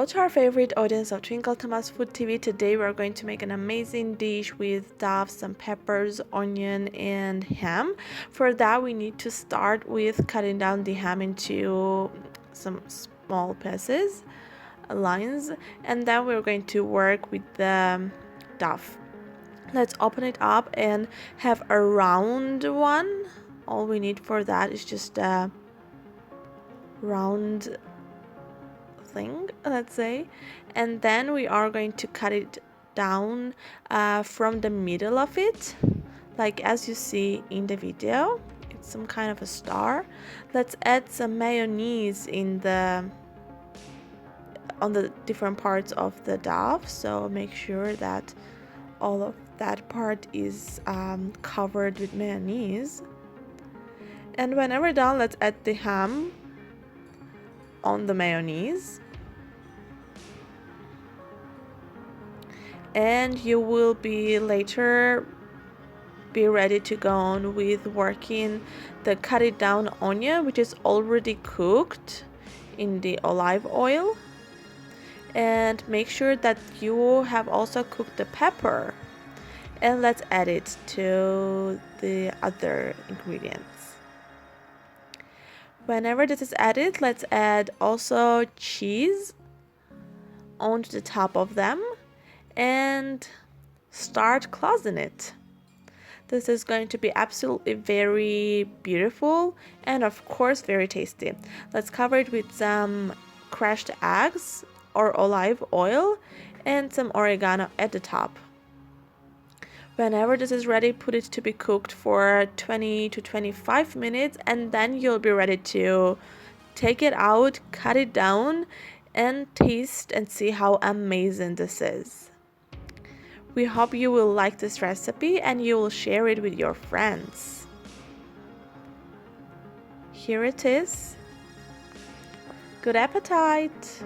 Hello to our favorite audience of Twinkle Thomas Food TV. Today we are going to make an amazing dish with duff, some peppers, onion, and ham. For that we need to start with cutting down the ham into some small pieces, lines, and then we're going to work with the duff. Let's open it up and have a round one. All we need for that is just a round thing, let's say, and then we are going to cut it down from the middle of it, like as you see in the video. It's some kind of a star. Let's add some mayonnaise on the different parts of the duff, so make sure that all of that part is covered with mayonnaise. And when we're done, let's add the ham on the mayonnaise, and you will be later be ready to go on with working the cut it down onion, which is already cooked in the olive oil. And make sure that you have also cooked the pepper, and let's add it to the other ingredients. Whenever this is added, let's add also cheese onto the top of them and start closing it. This is going to be absolutely very beautiful and of course very tasty. Let's cover it with some crushed eggs or olive oil and some oregano at the top. Whenever this is ready, put it to be cooked for 20 to 25 minutes, and then you'll be ready to take it out, cut it down, and taste and see how amazing this is. We hope you will like this recipe and you will share it with your friends. Here it is. Good appetite!